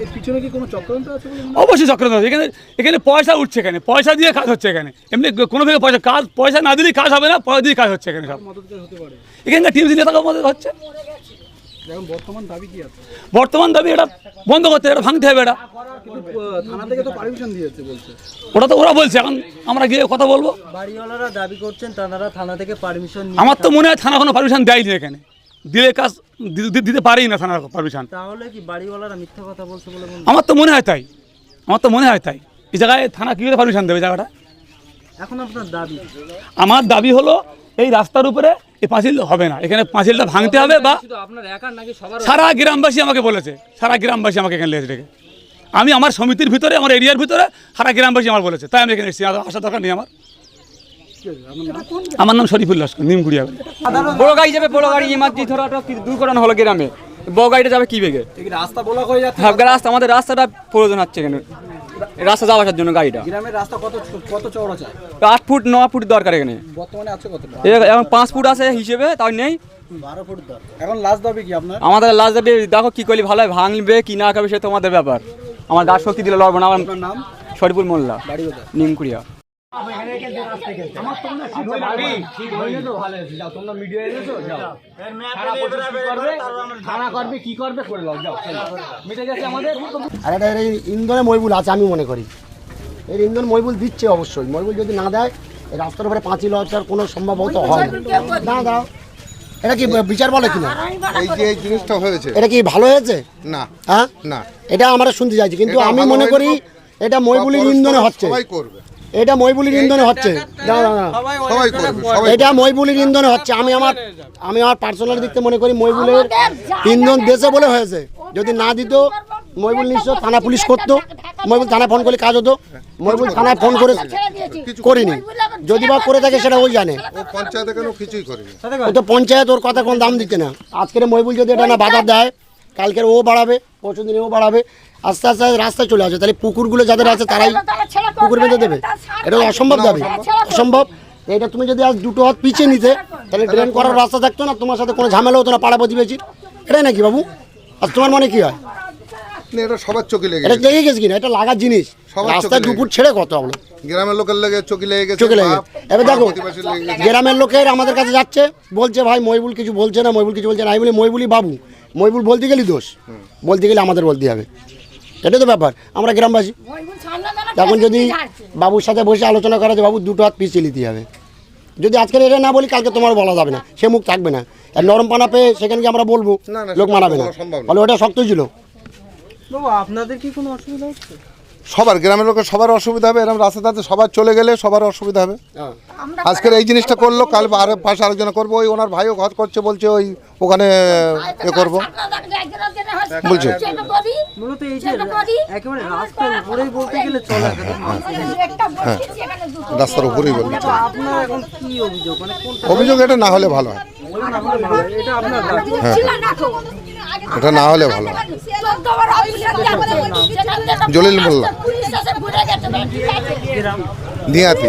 এর পিছনে কি কোনো চক্রান্ত আছে? অবশ্যই চক্রান্ত আছে। এখানে পয়সা উঠছে, এখানে পয়সা দিয়ে কাজ হচ্ছে। এখানে এমনি কোনো ভাবে পয়সা না দিলেই কাজ হবে না, পয়সা দিয়ে কাজ হচ্ছে এখানে সব। এখানকার টিএমসি নেতাদের মদত হচ্ছে। বর্তমান দাবি কি আছে? বর্তমান দাবি এটা বন্ধ করতে হবে, এটা ভাঙতে হবে। এটা থানা থেকে তো পারমিশন দিয়েছে বলছে। ওটা তো ওরা বলছে, এখন আমরা গিয়ে কথা বলবো। বাড়িওয়ালারা দাবি করছেন তারা থানা থেকে পারমিশন। আমার তো মনে হয় থানা কোনো পারমিশন দেয়নি, এখানে দিলে কাজ দিতে পারেই না থানার পারমিশন। তাহলে কি বাড়িওয়ালারা মিথ্যা কথা বলছে বলে আমার তো মনে হয় তাই। এই জায়গায় থানা কী করে পারমিশন দেবে জায়গাটা? এখন আপনার দাবি? আমার দাবি হলো এই রাস্তার উপরে এই পাঁচিল হবে না, এখানে পাঁচিলটা ভাঙতে হবে। বা সারা গ্রামবাসী আমাকে বলেছে, এখানে লেগেছে রেখে আমি আমার সমিতির ভিতরে, আমার এরিয়ার ভিতরে সারা গ্রামবাসী আমার বলেছে, তাই আমি এখানে এসেছি। আসার দরকার নেই আমার নাম শরীফুল লস্কর, নিমকুড়িয়া। বড় গাড়ি যাবে, বড় গাড়ি ইমার্জি ধরাটা দূর করানো হলো গ্রামে। বড় গাড়িটা যাবে কি বেগে? রাস্তা বলা হয়ে যাচ্ছে। হ্যাঁ, রাস্তা আমাদের রাস্তাটা প্রয়োজন হচ্ছে এখানে, রাস্তা যাওয়ার জন্য গাড়িটা। গ্রামের রাস্তা কত চওড়া চাই? 8 ফুট 9 ফুট দরকার এখানে। বর্তমানে আছে কতটা? এখন 5 ফুট আছে হিসেবে, তাই নেই 12 ফুট দরকার। এখন লাস্ট দাবি কি আপনার? আমাদের লাস্ট দাবি দেখো কি করলে ভালো হয়, ভাঙবে কি না করবে সে তোমাদের ব্যাপার। আমার গাছ শক্তি দিলে লড়বো না। আমার নাম শরীফুল মোল্লা, বাড়ি কোথায়? নিমকুড়িয়া। আর এটা এই ইন্ধনে মইবুল আছে আমি মনে করি। এর ইন্ধন মইবুল দিচ্ছে অবশ্যই। মইবুল যদি না দেয় এই রাস্তার উপরে পাঁচিল হওয়ার কোনো সম্ভবত হয় না। দাঁড়াও, এটা কি বিচার বলে কিনা? এই যে এই জিনিসটা হয়েছে এটা কি ভালো হয়েছে? না হ্যাঁ না, এটা আমরা শুনতে চাইছি, কিন্তু আমি মনে করি এটা মইবুলির ইন্ধনে হচ্ছে। সবাই করবে, এটা মইবুলির ইন্ধনে হচ্ছে। সবাই করবে, সবাই এটা মইবুলির ইন্ধনে হচ্ছে। আমি আমার পার্সোনাল দিক থেকে মনে করি মইবুলের ইন্ধন দেশে বলে হয়েছে। যদি না দিত মইবুল নিশ্চয় থানা পুলিশ করতো। মইবুল থানায় ফোন করলে কাজ হতো। মইবুল থানায় ফোন করে করিনি, যদি বা করে থাকে সেটা ওই জানে। ও পঞ্চায়েতে কেন কিছুই করেনি। ও তো পঞ্চায়েত ওর কথা কোনো দাম দিচ্ছে না। আজকের মইবুল যদি এটা না বাধা দেয়, কালকের ও বাড়াবে, পরশু দিনে ও বাড়াবে, আস্তে আস্তে রাস্তায় চলে আসে। তাহলে পুকুরগুলো যাদের আছে তারাই পুকুর বেঁধে দেবে। এটা অসম্ভব দাবি, অসম্ভব। এটা তুমি যদি আজ দুটো হাত পিছিয়ে নিতে, তাহলে ড্রেন করার রাস্তা থাকতো না, তোমার সাথে কোনো ঝামেলা হতো না পাড়া প্রতিবেশীর। এটাই নাকি বাবু? আর তোমার মনে কি হয়? এটা সবার চোখে লেগে এটা লেগে গেছে কিনা? এটা লাগার জিনিস। রাস্তায় দুপুর ছেড়ে কত হলো, গ্রামের লোকের লেগে চোখে লেগে গেছে, চোখে লেগে। এবার দেখো গ্রামের লোকের আমাদের কাছে যাচ্ছে, বলছে ভাই মইবুল কিছু বলছে না, মইবুল কিছু বলছে না। আমি বলি মইবুলই বাবু, মইবুল বলতে গেলি দোষ, বলতে গেলে আমাদের বলতে হবে। এটাই তো ব্যাপার। আমরা গ্রামবাসী এখন যদি বাবুর সাথে বসে আলোচনা করা যায়, বাবু দুটো হাত পিছিয়ে নিতে হবে। যদি আজকের এটা না বলি কালকে তোমার বলা যাবে না, সে মুখ থাকবে না। আর নরম পানা পেয়ে সেখানে কি আমরা বলবো, লোক মানাবে না। বলে ওটা শক্ত ছিল। আপনাদের কি কোনো অসুবিধা হচ্ছে? সবার গ্রামের লোকের সবার অসুবিধা হবে। এরকম রাস্তাতে সবার চলে গেলে সবার অসুবিধা হবে। আজকের এই জিনিসটা করলো, কাল পাশে আলোচনা করবো। ওই ওনার ভাইও ঘর করছে, বলছে ওই ওখানে এ করবো বলছে। মূলত এই যে একেবারে রাস্তার উপরেই বলতে গেলে চলে। হ্যাঁ, রাস্তার উপরেই বলছে। আপনার এখন কি অভিযোগ? মানে অভিযোগ এটা না হলে ভালো হয়। এটা আপনার হ্যাঁ, এটা না হলে ভালো হয়। জলিল মোল্লা, নিয়াতি।